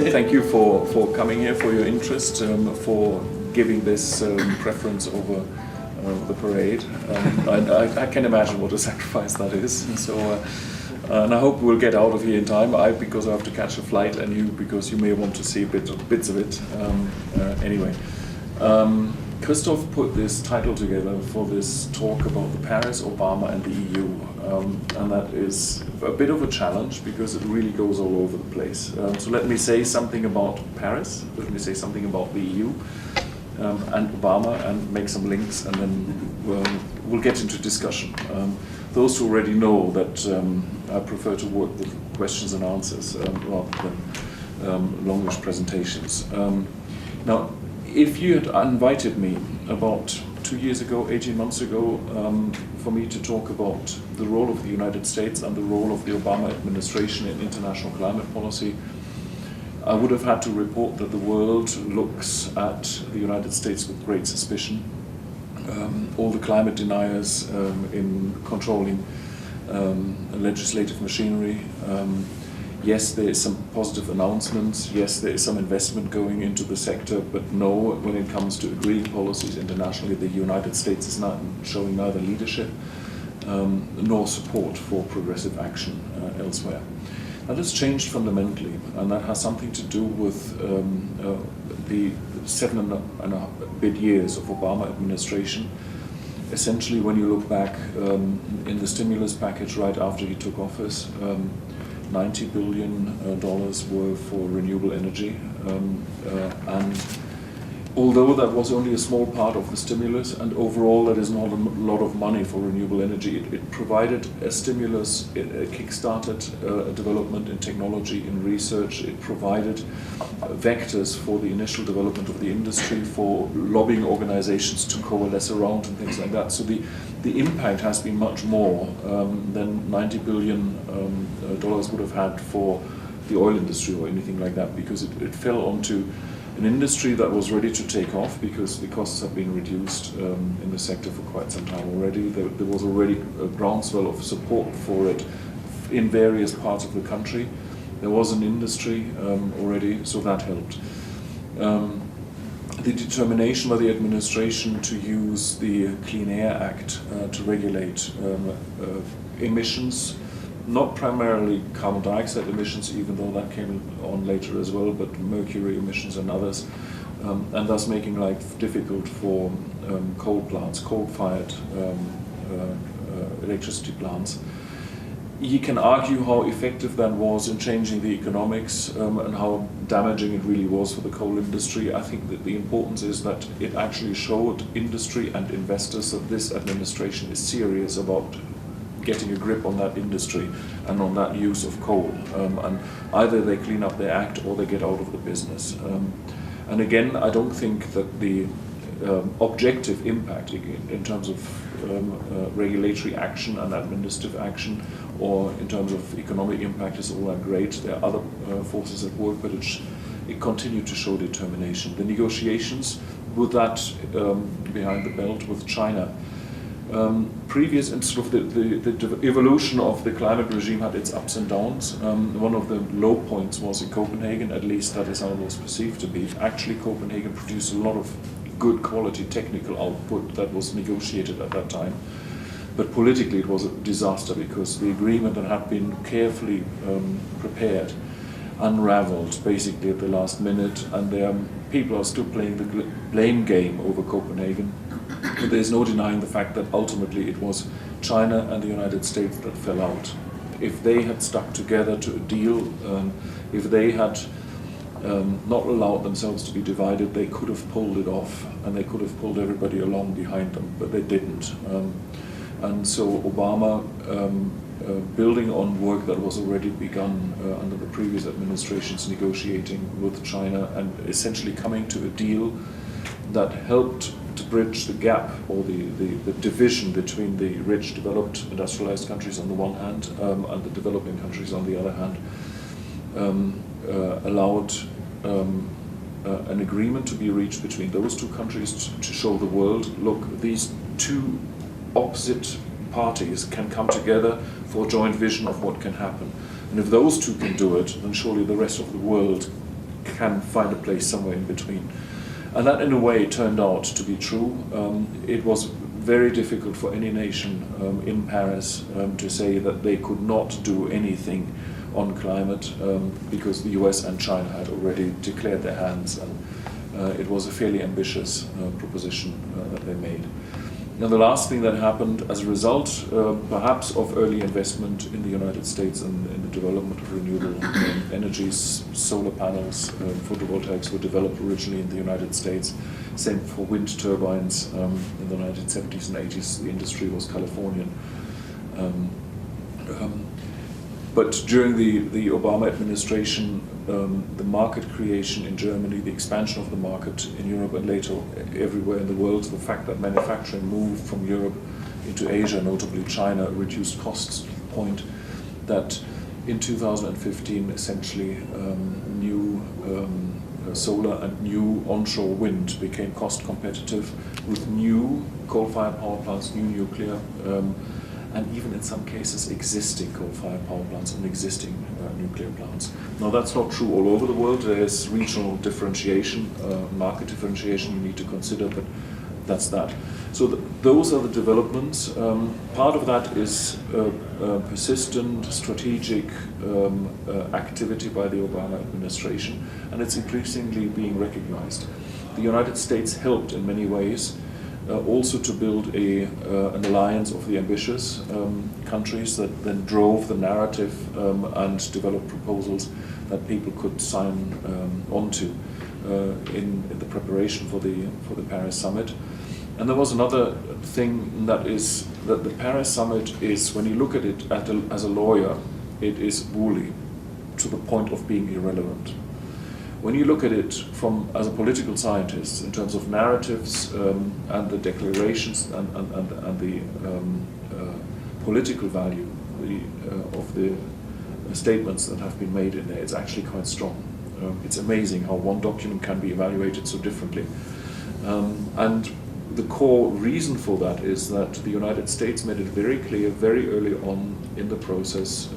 thank you for coming here, for your interest, for giving this preference over the parade. I can imagine what a sacrifice that is. So, and I hope we'll get out of here in time. Because I have to catch a flight, and you because you may want to see bits of it. Anyway. Christoph put this title together for this talk about the Paris, Obama and the EU, and that is a bit of a challenge because it really goes all over the place. So let me say something about Paris, let me say something about the EU and Obama, and make some links, and then we'll get into discussion. Those who already know that I prefer to work with questions and answers rather than longish presentations. Now, if you had invited me about 2 years ago, 18 months ago, for me to talk about the role of the United States and the role of the Obama administration in international climate policy, I would have had to report that the world looks at the United States with great suspicion. All the climate deniers in controlling legislative machinery. Yes, there is some positive announcements. Yes, there is some investment going into the sector, but no, when it comes to agreeing policies internationally, the United States is not showing neither leadership nor support for progressive action elsewhere. That has changed fundamentally, and that has something to do with the 7.5 years of Obama administration. Essentially, when you look back in the stimulus package right after he took office, $90 billion were for renewable energy, and although that was only a small part of the stimulus, and overall that is not a lot of money for renewable energy, it provided a stimulus, it kickstarted development in technology, in research, it provided vectors for the initial development of the industry, for lobbying organizations to coalesce around and things like that. So the impact has been much more than $90 billion would have had for the oil industry or anything like that, because it fell onto an industry that was ready to take off because the costs have been reduced in the sector for quite some time already. There was already a groundswell of support for it in various parts of the country. There was an industry already, so that helped. The determination by the administration to use the Clean Air Act to regulate emissions, not primarily carbon dioxide emissions, even though that came on later as well, but mercury emissions and others, and thus making life difficult for coal plants, coal-fired electricity plants. You can argue how effective that was in changing the economics and how damaging it really was for the coal industry. I think that the importance is that it actually showed industry and investors that this administration is serious about getting a grip on that industry and on that use of coal. And either they clean up their act or they get out of the business. And again, I don't think that the objective impact in terms of regulatory action and administrative action, or in terms of economic impact, is all that great. There are other forces at work, but it continued to show determination. The negotiations with that behind the belt with China, previous and sort of the evolution of the climate regime had its ups and downs. One of the low points was in Copenhagen, at least that is how it was perceived to be. Actually, Copenhagen produced a lot of good quality technical output that was negotiated at that time. But politically it was a disaster because the agreement that had been carefully prepared unraveled basically at the last minute, and people are still playing the blame game over Copenhagen. But there's no denying the fact that ultimately it was China and the United States that fell out. If they had stuck together to a deal, if they had not allowed themselves to be divided, they could have pulled it off, and they could have pulled everybody along behind them, but they didn't. And so Obama, building on work that was already begun under the previous administrations, negotiating with China and essentially coming to a deal that helped to bridge the gap or the division between the rich, developed, industrialized countries on the one hand and the developing countries on the other hand, allowed an agreement to be reached between those two countries to show the world, look, these two opposite parties can come together for a joint vision of what can happen. And if those two can do it, then surely the rest of the world can find a place somewhere in between. And that in a way turned out to be true. It was very difficult for any nation in Paris to say that they could not do anything on climate because the US and China had already declared their hands, and it was a fairly ambitious proposition that they made. And the last thing that happened as a result, perhaps of early investment in the United States and in the development of renewable energies, solar panels, photovoltaics were developed originally in the United States. Same for wind turbines in the 1970s and 80s. The industry was Californian. But during the Obama administration, the market creation in Germany, the expansion of the market in Europe and later everywhere in the world, the fact that manufacturing moved from Europe into Asia, notably China, reduced costs to the point that in 2015 essentially new solar and new onshore wind became cost competitive with new coal-fired power plants, new nuclear, and even in some cases existing coal-fired power plants and existing nuclear plants. Now that's not true all over the world. There is regional differentiation, market differentiation you need to consider, but that's that. So those are the developments. Part of that is persistent, strategic activity by the Obama administration, and it's increasingly being recognized. The United States helped in many ways also to build an alliance of the ambitious countries that then drove the narrative and developed proposals that people could sign onto in the preparation for the Paris summit. And there was another thing, that is that the Paris summit is, when you look at it as a lawyer, it is woolly to the point of being irrelevant. When you look at it as a political scientist, in terms of narratives and the declarations and the political value of the statements that have been made in there, it's actually quite strong. It's amazing how one document can be evaluated so differently. And the core reason for that is that the United States made it very clear very early on in the process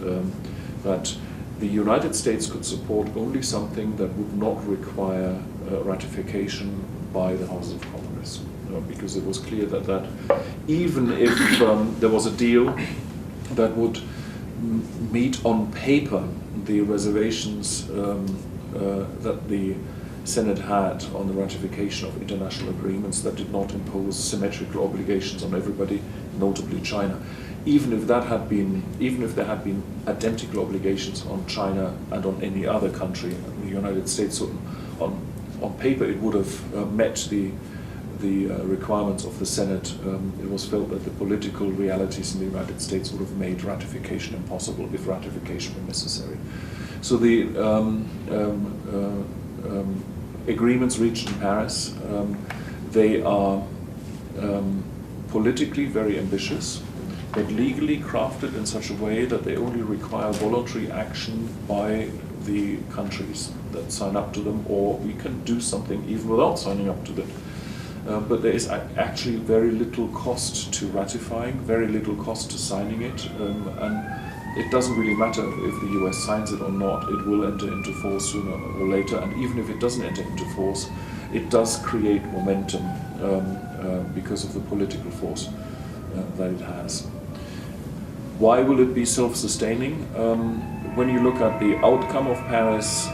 that the United States could support only something that would not require ratification by the Houses of Congress, because it was clear that even if there was a deal that would meet on paper the reservations that the Senate had on the ratification of international agreements that did not impose symmetrical obligations on everybody, notably China. Even if there had been identical obligations on China and on any other country, the United States, on paper it would have met the requirements of the Senate. It was felt that the political realities in the United States would have made ratification impossible if ratification were necessary. So the agreements reached in Paris, they are politically very ambitious, but legally crafted in such a way that they only require voluntary action by the countries that sign up to them, or we can do something even without signing up to them. But there is actually very little cost to ratifying, very little cost to signing it, and it doesn't really matter if the US signs it or not, it will enter into force sooner or later, and even if it doesn't enter into force, it does create momentum because of the political force that it has. Why will it be self-sustaining? When you look at the outcome of Paris,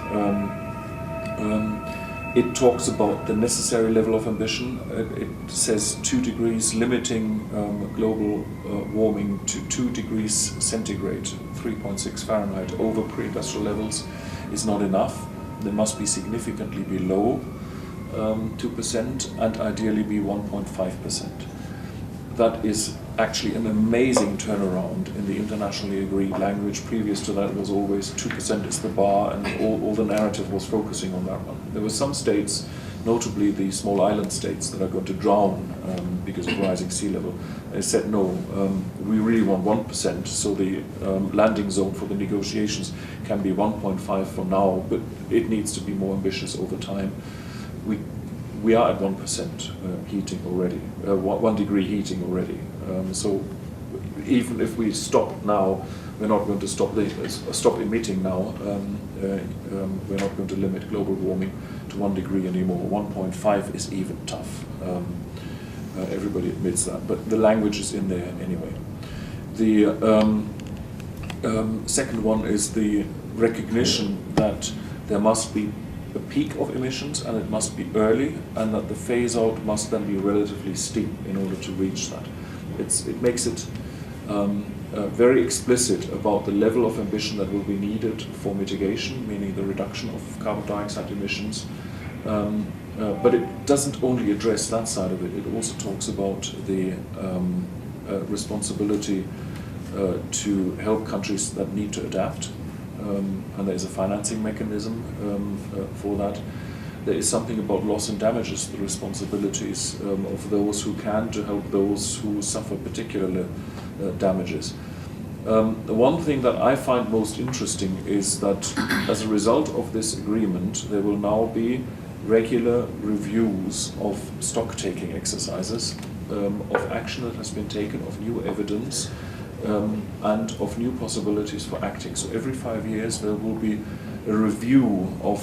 it talks about the necessary level of ambition. It says 2 degrees, limiting global warming to 2 degrees centigrade, 3.6 Fahrenheit over pre-industrial levels is not enough. They must be significantly below 2% and ideally be 1.5%. That is actually an amazing turnaround in the internationally agreed language. Previous to that it was always 2% is the bar, and all the narrative was focusing on that one. There were some states, notably the small island states, that are going to drown because of rising sea level. They said no, we really want 1%, so the landing zone for the negotiations can be 1.5 for now, but it needs to be more ambitious over time. We are at 1% heating already, 1 degree heating already. So even if we stop now, we're not going to stop emitting now. We're not going to limit global warming to 1 degree anymore. 1.5 is even tough. Everybody admits that, but the language is in there anyway. The second one is the recognition that there must be a peak of emissions and it must be early, and that the phase out must then be relatively steep in order to reach that. It makes it very explicit about the level of ambition that will be needed for mitigation, meaning the reduction of carbon dioxide emissions. But it doesn't only address that side of it, it also talks about the responsibility to help countries that need to adapt, and there is a financing mechanism for that. There is something about loss and damages, the responsibilities of those who can to help those who suffer particular damages. The one thing that I find most interesting is that as a result of this agreement, there will now be regular reviews of stock-taking exercises, of action that has been taken, of new evidence, and of new possibilities for acting. So every 5 years there will be a review of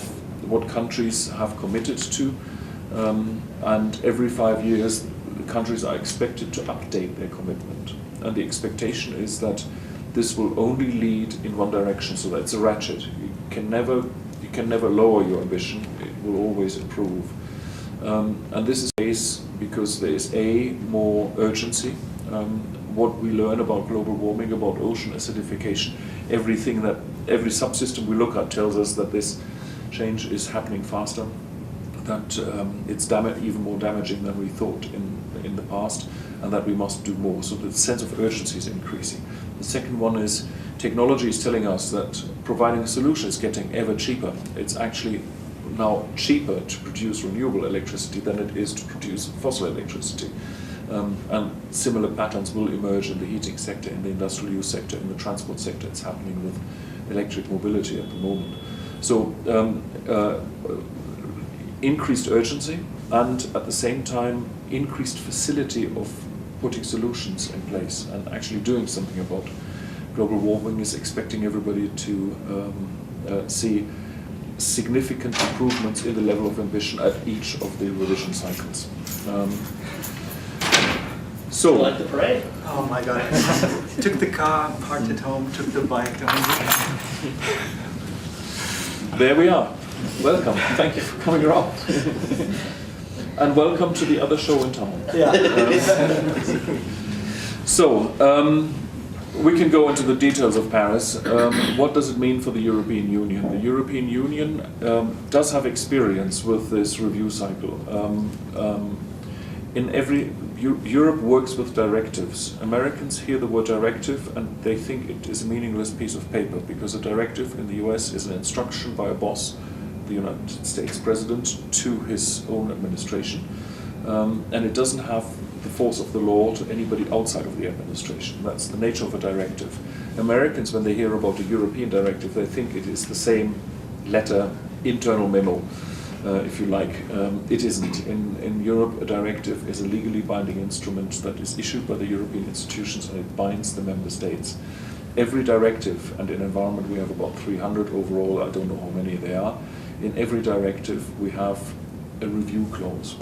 what countries have committed to, and every 5 years the countries are expected to update their commitment. And the expectation is that this will only lead in one direction, so that it's a ratchet. You can never lower your ambition, it will always improve. And this is the case because there is more urgency. What we learn about global warming, about ocean acidification, every subsystem we look at tells us that this change is happening faster, that it's even more damaging than we thought in the past, and that we must do more. So the sense of urgency is increasing. The second one is technology is telling us that providing a solution is getting ever cheaper. It's actually now cheaper to produce renewable electricity than it is to produce fossil electricity. And similar patterns will emerge in the heating sector, in the industrial use sector, in the transport sector. It's happening with electric mobility at the moment. So increased urgency, and at the same time increased facility of putting solutions in place and actually doing something about global warming is expecting everybody to see significant improvements in the level of ambition at each of the revision cycles. So, like the parade. Oh my God. Took the car, parked at home, took the bike down. There we are. Welcome. Thank you for coming around. And welcome to the other show in town. Yeah. We can go into the details of Paris. What does it mean for the European Union? The European Union does have experience with this review cycle. Europe works with directives. Americans hear the word directive and they think it is a meaningless piece of paper, because a directive in the US is an instruction by a boss, the United States President, to his own administration. And it doesn't have the force of the law to anybody outside of the administration. That's the nature of a directive. Americans, when they hear about a European directive, they think it is the same letter, internal memo, if you like. It isn't. In Europe, a directive is a legally binding instrument that is issued by the European institutions, and it binds the member states. Every directive, and in environment we have about 300 overall, I don't know how many there are. In every directive we have a review clause.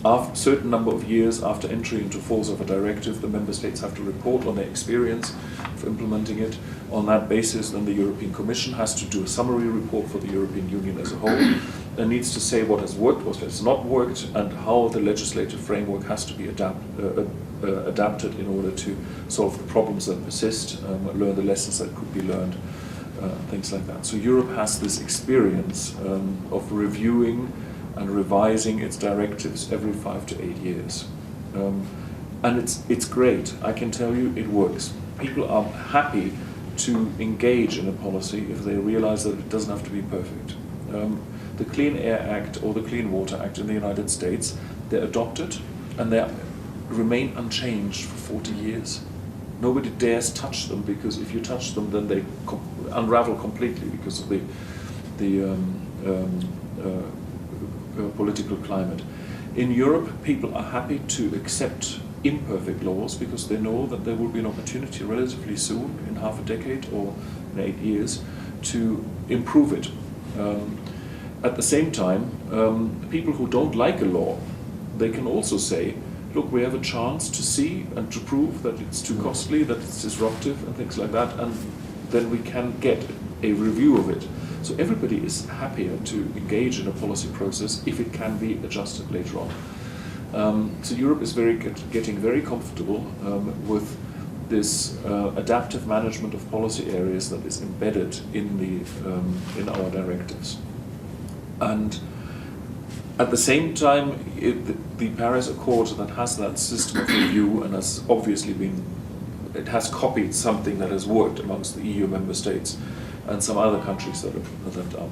After a certain number of years after entry into force of a directive, the member states have to report on their experience of implementing it. On that basis, then the European Commission has to do a summary report for the European Union as a whole, and needs to say what has worked, what has not worked, and how the legislative framework has to be adapted in order to solve the problems that persist, learn the lessons that could be learned, things like that. So Europe has this experience of reviewing and revising its directives every 5 to 8 years. And it's great. I can tell you it works. People are happy to engage in a policy if they realize that it doesn't have to be perfect. The Clean Air Act or the Clean Water Act in the United States, they're adopted and they remain unchanged for 40 years. Nobody dares touch them, because if you touch them, then they unravel completely because of the political climate. In Europe, people are happy to accept imperfect laws because they know that there will be an opportunity relatively soon, in half a decade or in 8 years, to improve it. At the same time, people who don't like a law, they can also say, look, we have a chance to see and to prove that it's too costly, that it's disruptive and things like that, and then we can get a review of it. So everybody is happier to engage in a policy process if it can be adjusted later on. So Europe is getting very comfortable with this adaptive management of policy areas that is embedded in our directives. And at the same time, the Paris Accord that has that system of review and has obviously it has copied something that has worked amongst the EU member states and some other countries that are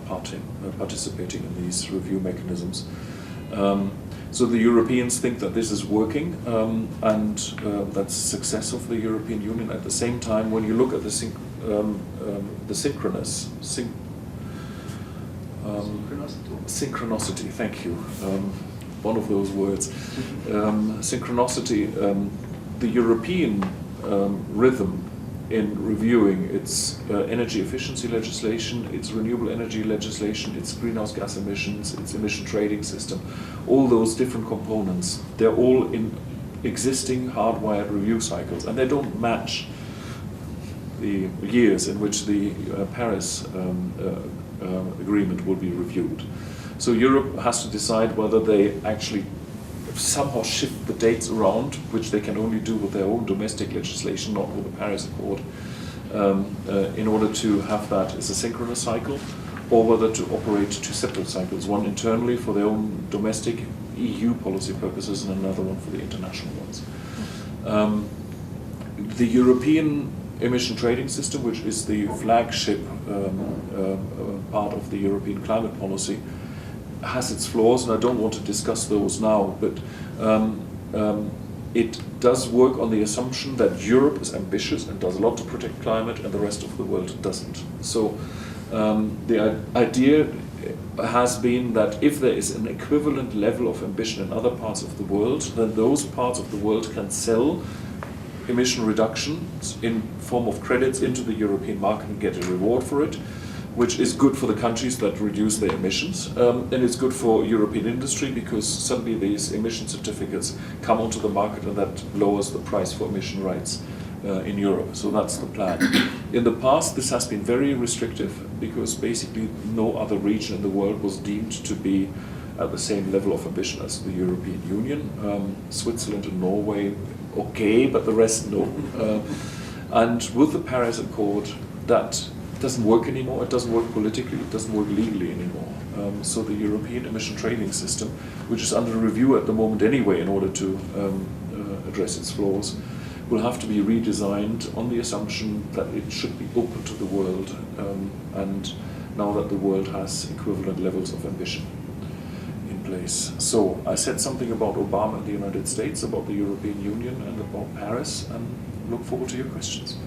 participating in these review mechanisms. So the Europeans think that this is working, and that's a success of the European Union. At the same time, when you look at the synchronicity, thank you, one of those words, synchronicity, the European rhythm in reviewing its energy efficiency legislation, its renewable energy legislation, its greenhouse gas emissions, its emission trading system, all those different components, they're all in existing hardwired review cycles, and they don't match the years in which the Paris agreement will be reviewed. So Europe has to decide whether they actually somehow shift the dates around, which they can only do with their own domestic legislation, not with the Paris Accord, in order to have that as a synchronous cycle, or whether to operate two separate cycles, one internally for their own domestic EU policy purposes and another one for the international ones. The European emission trading system, which is the flagship part of the European climate policy, has its flaws, and I don't want to discuss those now, but it does work on the assumption that Europe is ambitious and does a lot to protect climate and the rest of the world doesn't. So the idea has been that if there is an equivalent level of ambition in other parts of the world, then those parts of the world can sell emission reductions in form of credits into the European market and get a reward for it, which is good for the countries that reduce their emissions, and it's good for European industry because suddenly these emission certificates come onto the market and that lowers the price for emission rights in Europe. So that's the plan. In the past, this has been very restrictive because basically no other region in the world was deemed to be at the same level of ambition as the European Union. Switzerland and Norway, okay, but the rest, no. And with the Paris Accord, that doesn't work anymore. It doesn't work politically. It doesn't work legally anymore. So the European emission trading system, which is under review at the moment anyway in order to address its flaws, will have to be redesigned on the assumption that it should be open to the world, and now that the world has equivalent levels of ambition in place. So I said something about Obama and the United States, about the European Union and about Paris, and look forward to your questions.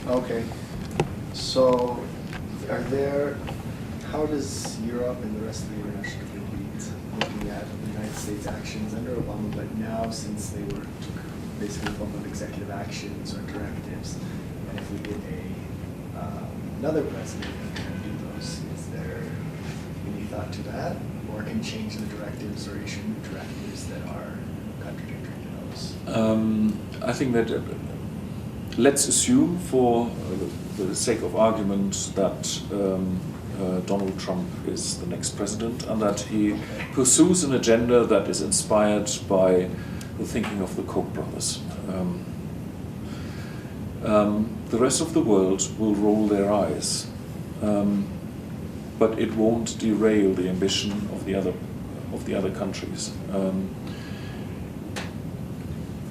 Okay, so how does Europe and the rest of the international community looking at the United States actions under Obama, but now since they took basically form of executive actions or directives, and if we get another president who's going to do those, is there any thought to that? Or can change the directives or issue new directives that are contradictory to those? I think that let's assume, for the sake of argument, that Donald Trump is the next president and that he pursues an agenda that is inspired by the thinking of the Koch brothers. The rest of the world will roll their eyes, but it won't derail the ambition of the other countries.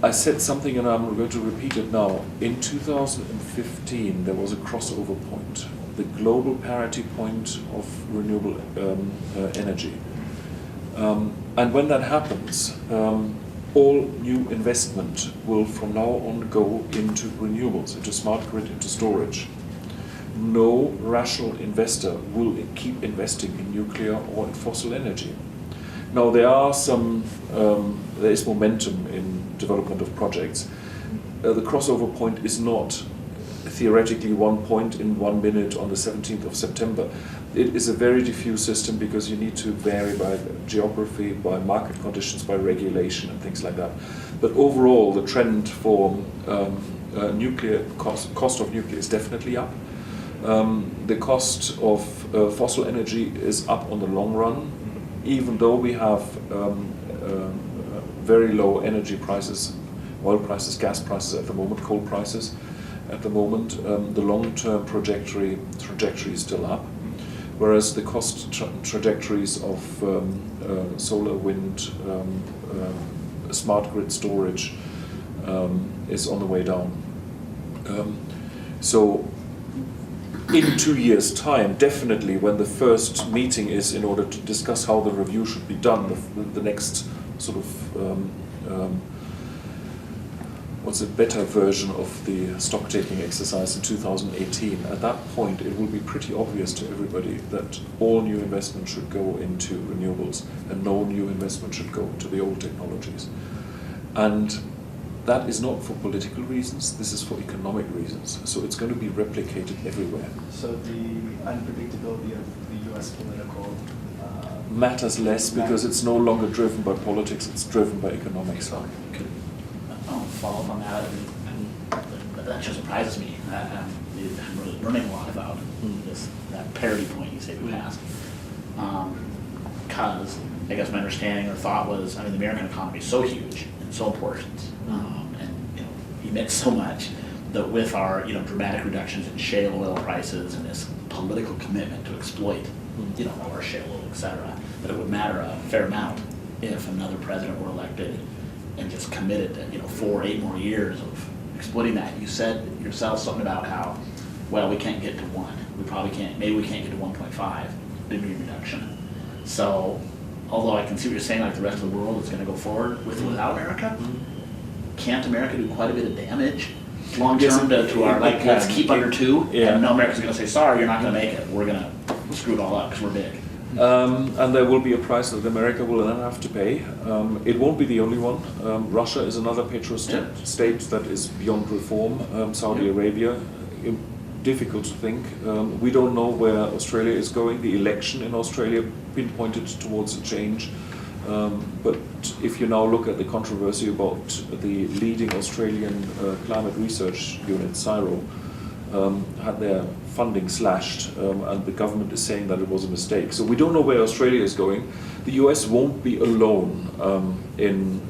I said something, and I'm going to repeat it now. In 2015, there was a crossover point, the global parity point of renewable energy. And when that happens, all new investment will from now on go into renewables, into smart grid, into storage. No rational investor will keep investing in nuclear or in fossil energy. Now there is momentum in development of projects. The crossover point is not theoretically one point in 1 minute on the 17th of September. It is a very diffuse system because you need to vary by geography, by market conditions, by regulation and things like that. But overall, the trend for nuclear cost of nuclear is definitely up. The cost of fossil energy is up on the long run, even though we have very low energy prices, oil prices, gas prices at the moment, coal prices at the moment. The long-term trajectory is still up, whereas the cost trajectories of solar, wind, smart grid storage is on the way down. So in 2 years' time, definitely when the first meeting is in order to discuss how the review should be done, the next sort of what's a better version of the stock-taking exercise in 2018. At that point, it will be pretty obvious to everybody that all new investment should go into renewables and no new investment should go to the old technologies. And that is not for political reasons, this is for economic reasons. So it's going to be replicated everywhere. So the unpredictability of the US political matters less because it's no longer driven by politics, it's driven by economics. I'll follow up on that, and that just surprises me. I'm really learning a lot about that parity point you say we passed. Because I guess my understanding or thought was, I mean, the American economy is so huge and so important, and emits so much that with our dramatic reductions in shale oil prices and this political commitment to exploit our shale oil, et cetera, that it would matter a fair amount if another president were elected and just committed to 4 or 8 more years of exploiting that. You said yourself something about how, well, we can't get to 1. We probably can't, maybe we can't get to 1.5 degree reduction. So, although I can see what you're saying, like the rest of the world is going to go forward with or without America, can't America do quite a bit of damage long term to our, like, let's keep under 2, and no, America's going to say, sorry, you're not going to make it. We're going to screw it all up because we're big. And there will be a price that America will then have to pay. It won't be the only one. Russia is another petro-state that is beyond reform. Saudi Arabia, difficult to think. We don't know where Australia is going. The election in Australia pinpointed towards a change. But if you now look at the controversy about the leading Australian climate research unit, CSIRO, had their funding slashed, and the government is saying that it was a mistake. So we don't know where Australia is going. The US won't be alone in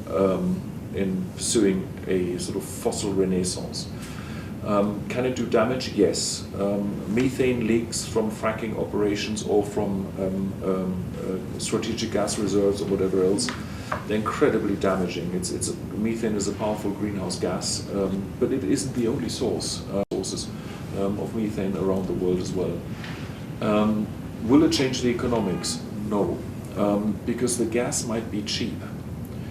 pursuing a sort of fossil renaissance. Can it do damage? Yes. Methane leaks from fracking operations or from strategic gas reserves or whatever else, they're incredibly damaging. Methane is a powerful greenhouse gas, but it isn't the only sources of methane around the world as well. Will it change the economics? No, because the gas might be cheap.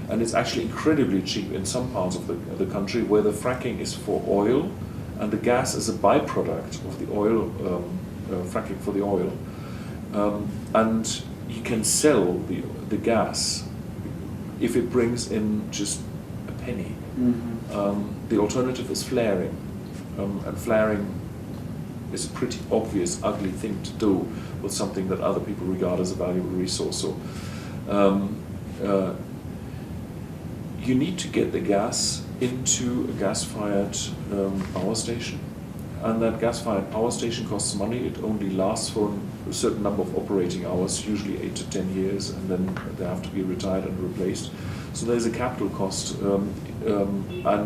And it's actually incredibly cheap in some parts of the country where the fracking is for oil and the gas is a byproduct of the oil, fracking for the oil. And you can sell the gas if it brings in just a penny. The alternative is flaring. And flaring is a pretty obvious, ugly thing to do with something that other people regard as a valuable resource. So you need to get the gas into a gas-fired power station, and that gas-fired power station costs money. It only lasts for a certain number of operating hours, usually 8 to 10 years, and then they have to be retired and replaced. So there's a capital cost, and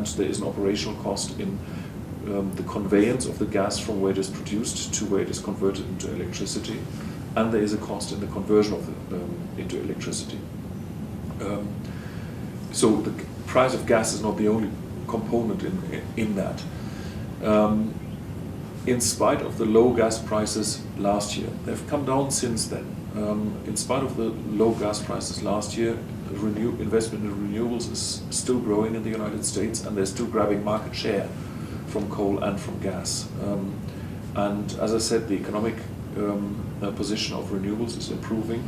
there is an operational cost in the conveyance of the gas from where it is produced to where it is converted into electricity, and there is a cost in the conversion of into electricity. So the price of gas is not the only component in that. In spite of the low gas prices last year, they've come down since then. In spite of the low gas prices last year, investment in renewables is still growing in the United States, and they're still grabbing market share from coal and from gas. And as I said, the economic position of renewables is improving.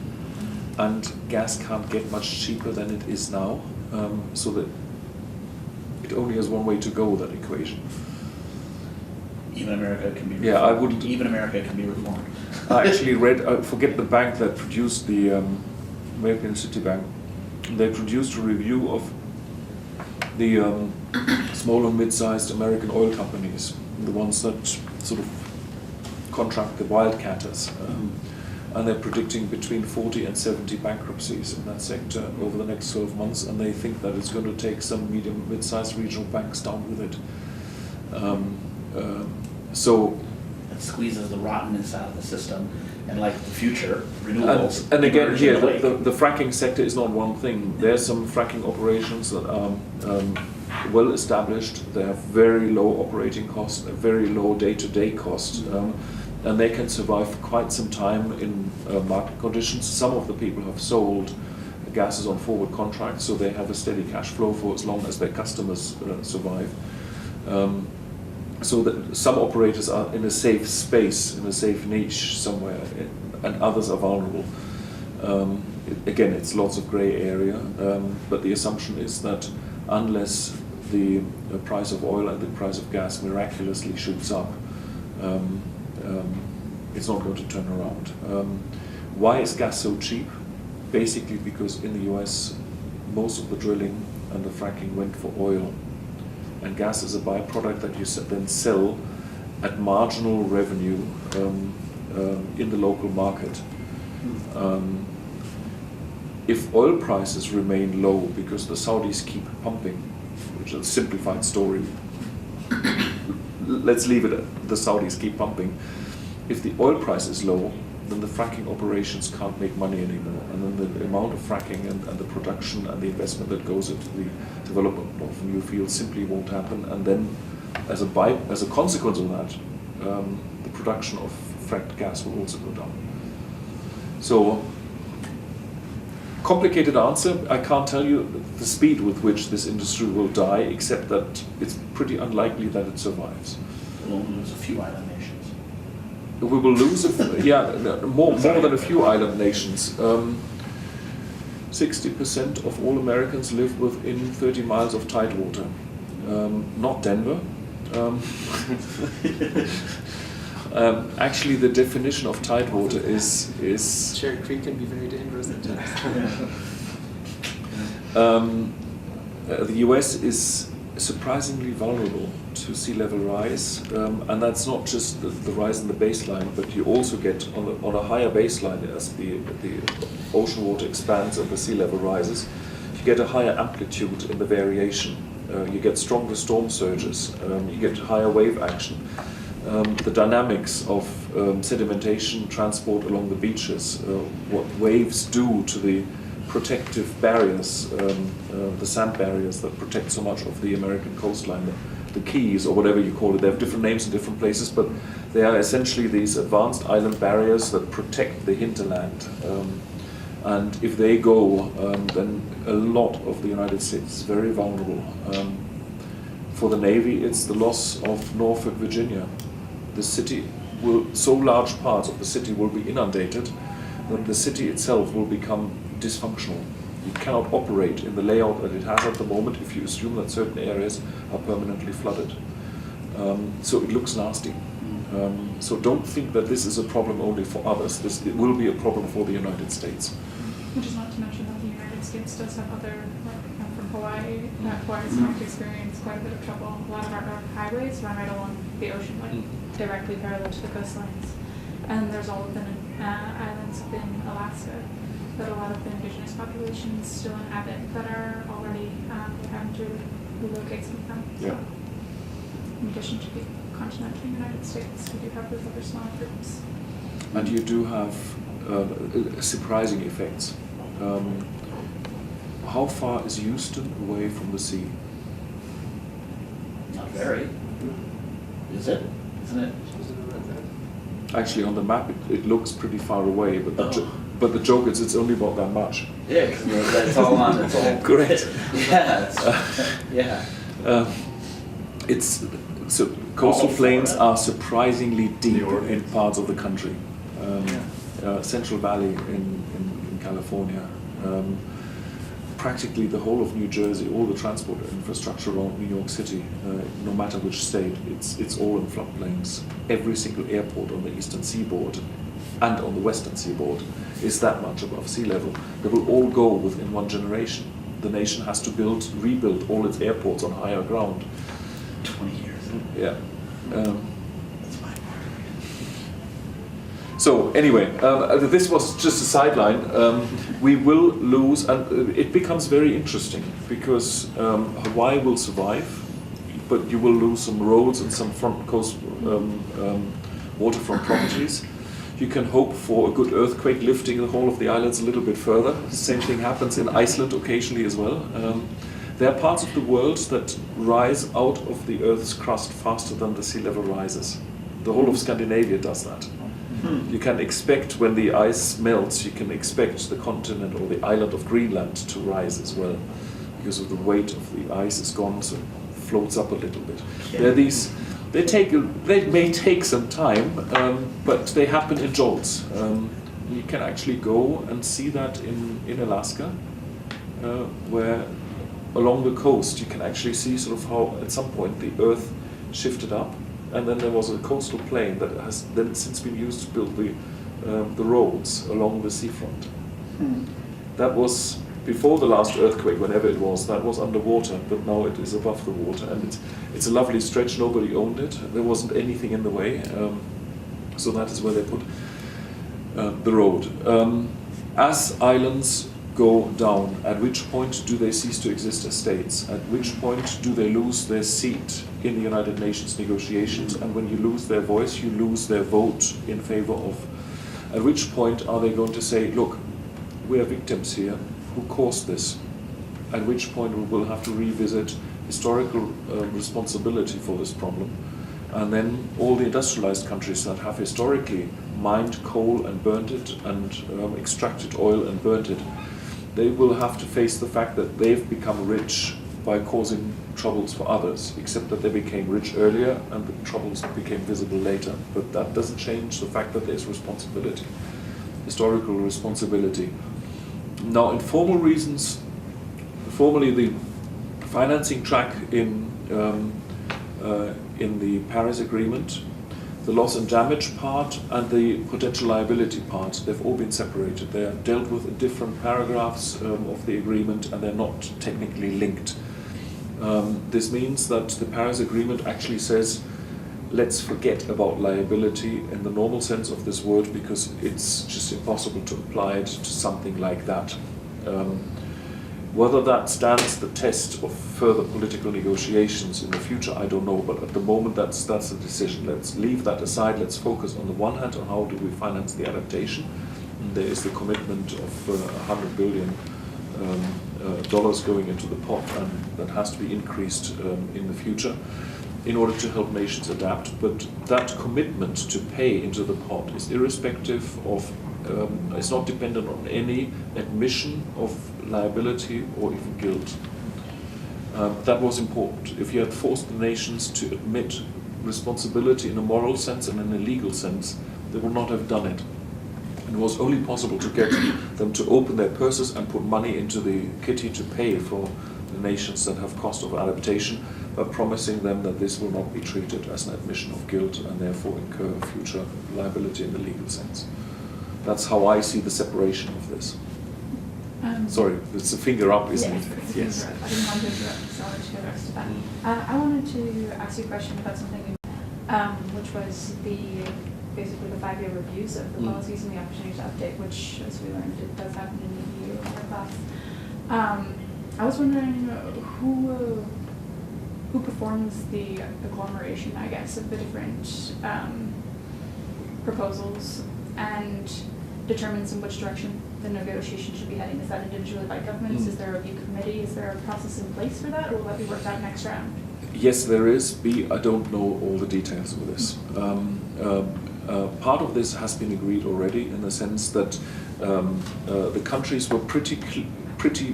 and gas can't get much cheaper than it is now, so that it only has one way to go, that equation. Even America can be reformed. Yeah, I wouldn't. Even America can be reformed. I actually read, I forget the bank that produced the American City Bank. They produced a review of the small and mid-sized American oil companies, the ones that sort of contract the wildcatters. And they're predicting between 40 and 70 bankruptcies in that sector over the next 12 months, and they think that it's going to take some medium, mid-sized regional banks down with it. So It squeezes the rottenness out of the system, and like the future, renewables. and again, emerge here, in the wake. the fracking sector is not one thing. There's some fracking operations that are well established. They have very low operating costs, a very low day-to-day cost, and they can survive for quite some time in market conditions. Some of the people have sold gases on forward contracts, so they have a steady cash flow for as long as their customers survive. So that some operators are in a safe space, in a safe niche somewhere, and others are vulnerable. Again, it's lots of grey area, but the assumption is that unless the price of oil and the price of gas miraculously shoots up, it's not going to turn around. Why is gas so cheap? Basically because in the US, most of the drilling and the fracking went for oil. And gas is a byproduct that you then sell at marginal revenue in the local market. If oil prices remain low because the Saudis keep pumping, which is a simplified story, let's leave it at the Saudis keep pumping. If the oil price is low, then the fracking operations can't make money anymore, and then the amount of fracking and the production and the investment that goes into the development of new fields simply won't happen, and then as a consequence of that, the production of fracked gas will also go down. So, complicated answer. I can't tell you the speed with which this industry will die, except that it's pretty unlikely that it survives. We'll lose a few island nations. We will lose, more than a few island nations. 60% of all Americans live within 30 miles of tidewater. Not Denver. Actually, the definition of tidewater is Cherry Creek can be very dangerous at times. the US is surprisingly vulnerable to sea level rise, and that's not just the rise in the baseline, but you also get on a higher baseline as the ocean water expands and the sea level rises, you get a higher amplitude in the variation. You get stronger storm surges, you get higher wave action. The dynamics of sedimentation, transport along the beaches, what waves do to the protective barriers, the sand barriers that protect so much of the American coastline, the keys or whatever you call it. They have different names in different places, but they are essentially these advanced island barriers that protect the hinterland. And if they go, then a lot of the United States is very vulnerable. For the Navy, it's the loss of Norfolk, Virginia. The city so large parts of the city will be inundated that the city itself will become dysfunctional. You cannot operate in the layout that it has at the moment if you assume that certain areas are permanently flooded. So it looks nasty. So don't think that this is a problem only for others. It will be a problem for the United States. Which is not to mention that the United States does have other, like from Hawaii, that Hawaii is going to experience quite a bit of trouble. A lot of our highways run right along the ocean, like directly parallel to the coastlines. And there's all of the islands up in Alaska that a lot of the indigenous populations still inhabit that are already having to relocate some of them. So, Yeah. in addition to the continental United States, we do have those other smaller groups. And you do have surprising effects. How far is Houston away from the sea? Not very. Is it? Isn't it? Actually, on the map, it looks pretty far away, but but the joke is it's only about that much. Yeah, because it's all on. It's all Great. Yeah. Yeah. It's so coastal All plains Florida. are surprisingly deep in parts of the country. Central Valley in California. Practically the whole of New Jersey, all the transport infrastructure around New York City, no matter which state, it's all in floodplains. Every single airport on the eastern seaboard and on the western seaboard is that much above sea level. They will all go within one generation. The nation has to rebuild all its airports on higher ground. 20 years. Yeah. That's fine. So anyway, this was just a sideline. We will lose, and it becomes very interesting because Hawaii will survive, but you will lose some roads and some front coast waterfront properties. You can hope for a good earthquake lifting the whole of the islands a little bit further. The same thing happens in Iceland occasionally as well. There are parts of the world that rise out of the Earth's crust faster than the sea level rises. The whole of Scandinavia does that. You can expect when the ice melts, you can expect the continent or the island of Greenland to rise as well, because of the weight of the ice is gone, so it floats up a little bit. There are these. They may take some time, but they happen in jolts. You can actually go and see that in Alaska, where along the coast you can actually see sort of how at some point the Earth shifted up, and then there was a coastal plain that has then since been used to build the roads along the seafront. That was before the last earthquake, whenever it was, that was underwater, but now it is above the water, and it's a lovely stretch. Nobody owned it. There wasn't anything in the way, so that is where they put the road. As islands go down, at which point do they cease to exist as states? At which point do they lose their seat in the United Nations negotiations? And when you lose their voice, you lose their vote in favor of. At which point are they going to say, look, we are victims here, who caused this? At which point we will have to revisit historical responsibility for this problem. And then all the industrialized countries that have historically mined coal and burnt it and extracted oil and burnt it, they will have to face the fact that they've become rich by causing troubles for others, except that they became rich earlier and the troubles became visible later. But that doesn't change the fact that there's responsibility, historical responsibility. Now, in formal reasons, formally the financing track in the Paris Agreement, the loss and damage part and the potential liability part, they've all been separated. They are dealt with in different paragraphs of the agreement, and they're not technically linked. This means that the Paris Agreement actually says, let's forget about liability in the normal sense of this word, because it's just impossible to apply it to something like that. Whether that stands the test of further political negotiations in the future, I don't know, but at the moment that's the decision. Let's leave that aside. Let's focus on the one hand on how do we finance the adaptation. And there is the commitment of $100 billion dollars going into the pot, and that has to be increased in the future in order to help nations adapt. But that commitment to pay into the pot is irrespective of, it's not dependent on any admission of liability or even guilt. That was important. If you had forced the nations to admit responsibility in a moral sense and in a legal sense, they would not have done it. It was only possible to get them to open their purses and put money into the kitty to pay for the nations that have cost of adaptation, by promising them that this will not be treated as an admission of guilt and therefore incur future liability in the legal sense. That's how I see the separation of this. Sorry, it's a finger up, isn't it? Yes. I didn't want to interrupt, so I'll let you go the rest of that. I wanted to ask you a question about something, which was basically the 5-year reviews of the policies and the opportunity to update, which, as we learned, it does happen in the EU or above. I was wondering who performs the agglomeration, I guess, of the different proposals and determines in which direction the negotiation should be heading. Is that individually by governments? Is there a review committee? Is there a process in place for that, or will that be worked out next round? Yes, there is. I don't know all the details of this. Part of this has been agreed already, in the sense that the countries were pretty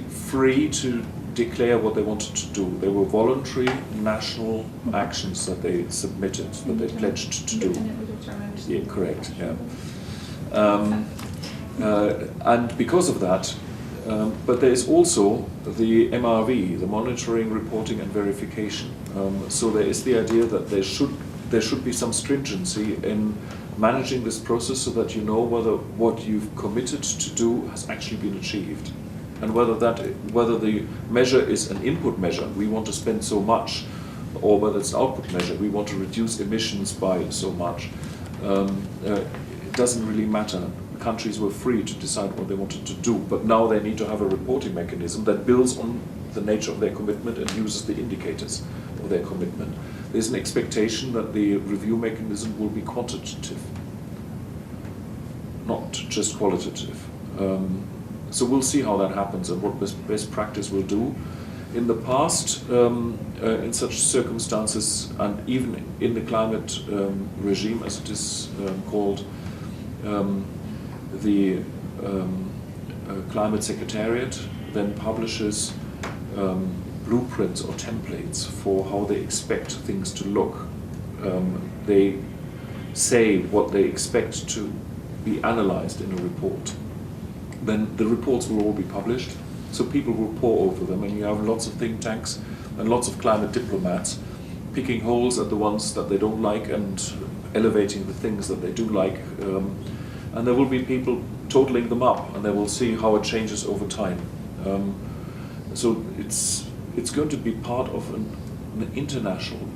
free to declare what they wanted to do. They were voluntary national actions that they submitted, that they pledged to do. Independently determined. Yeah, correct. Yeah. And because of that, but there is also the MRV, the monitoring, reporting, and verification. So there is the idea that there should be some stringency in managing this process, so that you know whether what you've committed to do has actually been achieved, and whether the measure is an input measure, we want to spend so much, or whether it's an output measure, we want to reduce emissions by so much. It doesn't really matter. Countries were free to decide what they wanted to do, but now they need to have a reporting mechanism that builds on the nature of their commitment and uses the indicators of their commitment. There's an expectation that the review mechanism will be quantitative, not just qualitative. So we'll see how that happens and what best practice will do. In the past, in such circumstances, and even in the climate regime, as it is called, the Climate Secretariat then publishes blueprints or templates for how they expect things to look. They say what they expect to be analyzed in a report. Then the reports will all be published, so people will pore over them, and you have lots of think tanks and lots of climate diplomats picking holes at the ones that they don't like and elevating the things that they do like. And there will be people totaling them up, and they will see how it changes over time. So it's going to be part of an international,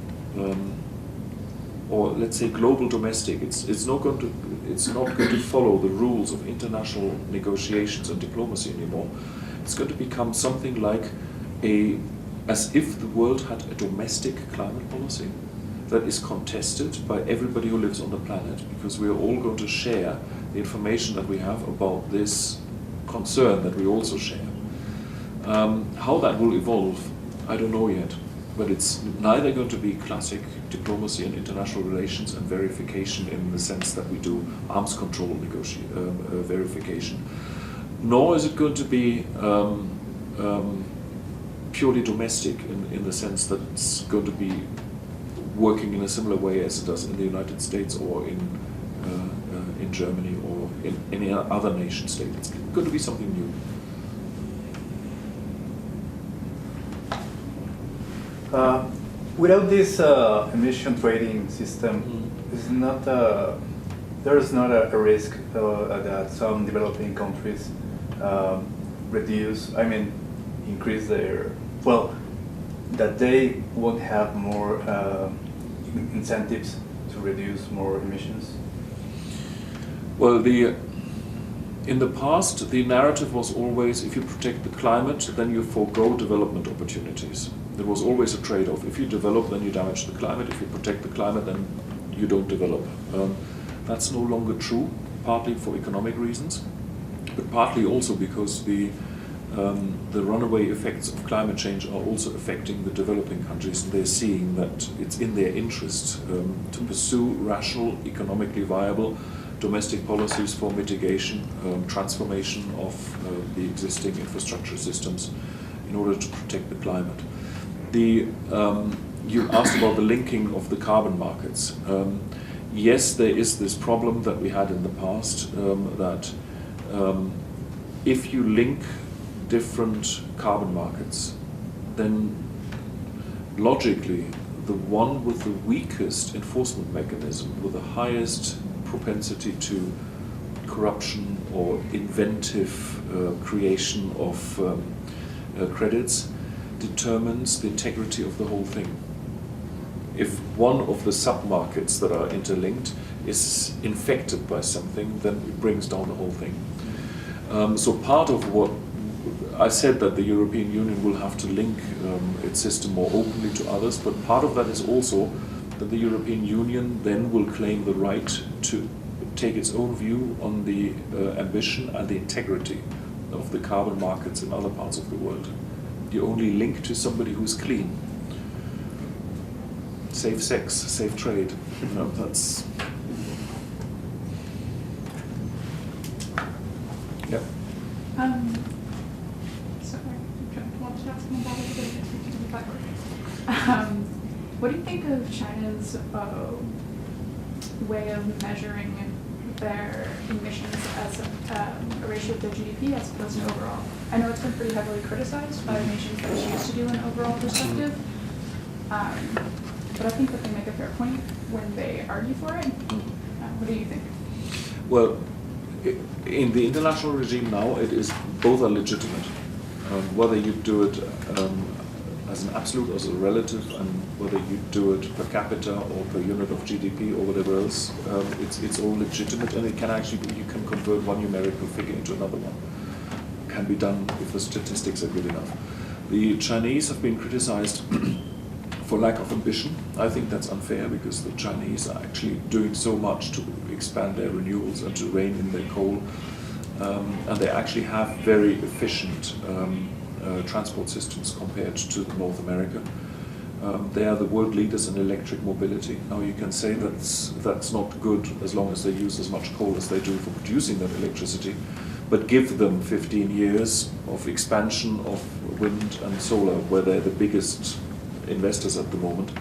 or let's say global domestic. It's not going to follow the rules of international negotiations and diplomacy anymore. It's going to become something like as if the world had a domestic climate policy that is contested by everybody who lives on the planet, because we are all going to share the information that we have about this concern that we also share. How that will evolve, I don't know yet, but it's neither going to be classic diplomacy and international relations and verification in the sense that we do arms control verification, nor is it going to be purely domestic in the sense that it's going to be working in a similar way as it does in the United States or in Germany or in any other nation state. It's going to be something new. Without this emission trading system, there is not a risk that some developing countries increase that they won't have more incentives to reduce more emissions? Well, in the past, the narrative was always, if you protect the climate, then you forego development opportunities. There was always a trade-off. If you develop, then you damage the climate. If you protect the climate, then you don't develop. That's no longer true, partly for economic reasons, but partly also because the runaway effects of climate change are also affecting the developing countries, and they're seeing that it's in their interest to pursue rational, economically viable domestic policies for mitigation, transformation of the existing infrastructure systems in order to protect the climate. You asked about the linking of the carbon markets. Yes, there is this problem that we had in the past, that if you link different carbon markets, then logically the one with the weakest enforcement mechanism, with the highest propensity to corruption or inventive creation of credits, determines the integrity of the whole thing. If one of the sub-markets that are interlinked is infected by something, then it brings down the whole thing. So part of what I said, that the European Union will have to link its system more openly to others, but part of that is also that the European Union then will claim the right to take its own view on the ambition and the integrity of the carbon markets in other parts of the world. You only link to somebody who's clean. Safe sex, safe trade. That's... Yeah. Sorry, I wanted to ask more about it, but I think we can do backward. What do you think of China's way of measuring their emissions as a ratio of their GDP as opposed to overall? I know it's been pretty heavily criticized by nations that choose to do an overall perspective, but I think that they make a fair point when they argue for it. What do you think? Well, in the international regime now, it is both are legitimate. Whether you do it as an absolute or as a relative, and whether you do it per capita or per unit of GDP or whatever else, it's all legitimate, and it can actually be, you can convert one numerical figure into another one. It can be done if the statistics are good enough. The Chinese have been criticized for lack of ambition. I think that's unfair, because the Chinese are actually doing so much to expand their renewables and to rein in their coal, and they actually have very efficient transport systems compared to North America. They are the world leaders in electric mobility. Now you can say that's not good as long as they use as much coal as they do for producing that electricity, but give them 15 years of expansion of wind and solar, where they're the biggest investors at the moment,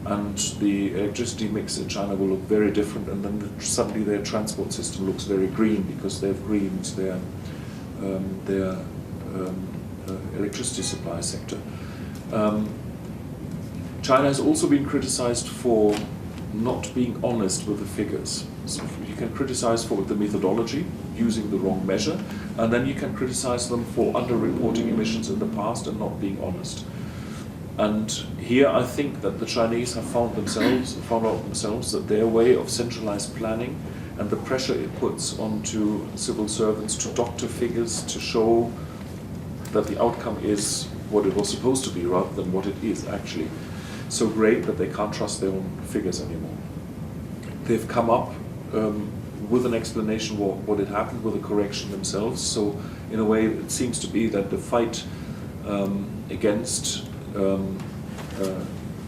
and the electricity mix in China will look very different, and then suddenly their transport system looks very green, because they've greened their electricity supply sector. China has also been criticized for not being honest with the figures. So you can criticize for the methodology, using the wrong measure, and then you can criticize them for underreporting emissions in the past and not being honest. And here I think that the Chinese have found out themselves that their way of centralized planning and the pressure it puts onto civil servants to doctor figures to show that the outcome is what it was supposed to be rather than what it is actually so great that they can't trust their own figures anymore. They've come up with an explanation what had happened, with a correction themselves. So in a way it seems to be that the fight against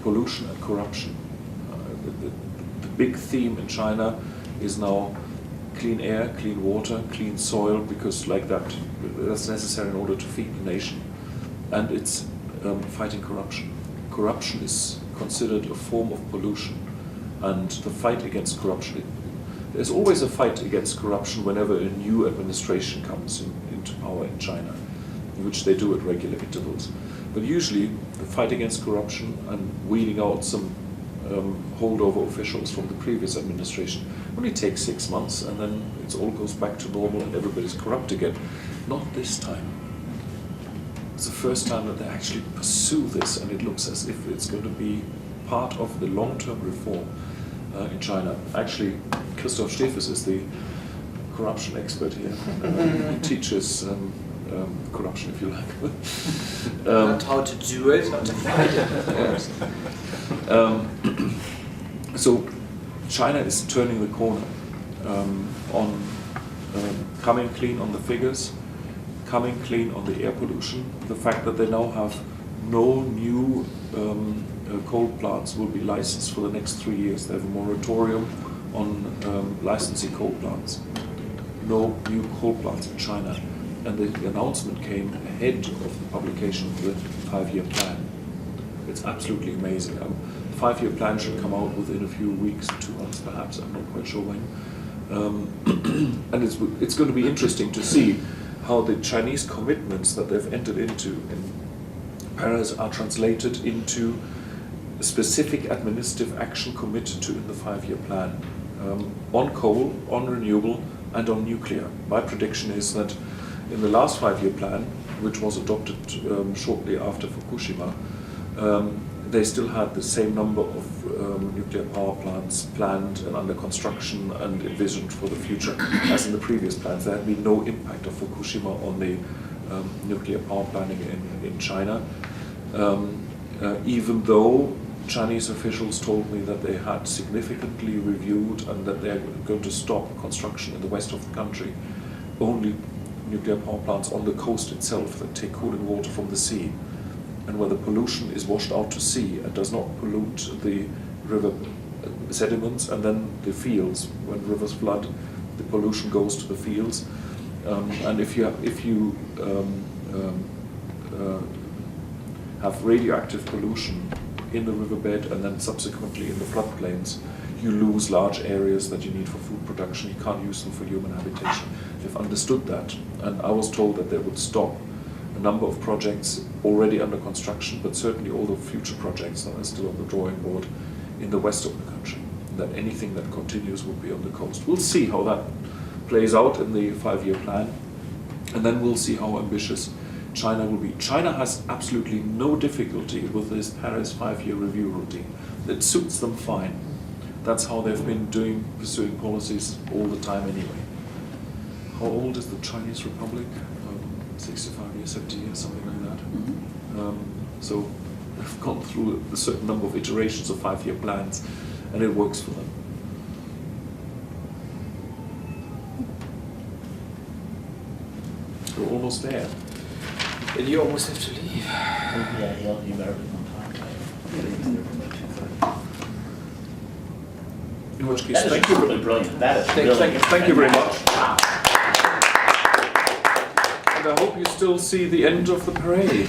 pollution and corruption, the big theme in China is now clean air, clean water, clean soil, because like that's necessary in order to feed the nation. And it's fighting corruption. Corruption is considered a form of pollution, and the fight against corruption, there's always a fight against corruption whenever a new administration comes into power in China, which they do at regular intervals. But usually the fight against corruption and weeding out some holdover officials from the previous administration only takes 6 months, and then it all goes back to normal and everybody's corrupt again. Not this time. It's the first time that they actually pursue this, and it looks as if it's going to be part of the long-term reform in China. Actually, Christoph Steffes is the corruption expert here. He teaches corruption, if you like. Not how to do it, how to fight it. So China is turning the corner on coming clean on the figures, coming clean on the air pollution. The fact that they now have no new coal plants will be licensed for the next 3 years. They have a moratorium on licensing coal plants. No new coal plants in China. And the announcement came ahead of the publication of the 5-year plan. It's absolutely amazing. The 5-year plan should come out within a few weeks, 2 months perhaps, I'm not quite sure when. And it's going to be interesting to see how the Chinese commitments that they've entered into in Paris are translated into specific administrative action committed to in the 5-year plan on coal, on renewable, and on nuclear. My prediction is that in the last 5-year plan, which was adopted shortly after Fukushima, they still had the same number of nuclear power plants planned and under construction and envisioned for the future as in the previous plans. There had been no impact of Fukushima on the nuclear power planning in China, even though Chinese officials told me that they had significantly reviewed and that they're going to stop construction in the west of the country. Only nuclear power plants on the coast itself that take cooling water from the sea, and where the pollution is washed out to sea and does not pollute the river sediments and then the fields. When rivers flood, the pollution goes to the fields, and if you have radioactive pollution in the riverbed and then subsequently in the floodplains, you lose large areas that you need for food production. You can't use them for human habitation. They've understood that, and I was told that they would stop a number of projects already under construction, but certainly all the future projects that are still on the drawing board in the west of the country. That anything that continues will be on the coast. We'll see how that plays out in the 5-year plan, and then we'll see how ambitious China will be. China has absolutely no difficulty with this Paris 5-year review routine. It suits them fine. That's how they've been pursuing policies all the time anyway. How old is the Chinese Republic? 65 years, 70 years, something like that. So they've gone through a certain number of iterations of 5-year plans, and it works for them. We're almost there. And you almost have to leave. Yeah, you better be on time. In which case, That is thank you. really brilliant. That is Thank you very much. Wow. And I hope you still see the end of the parade.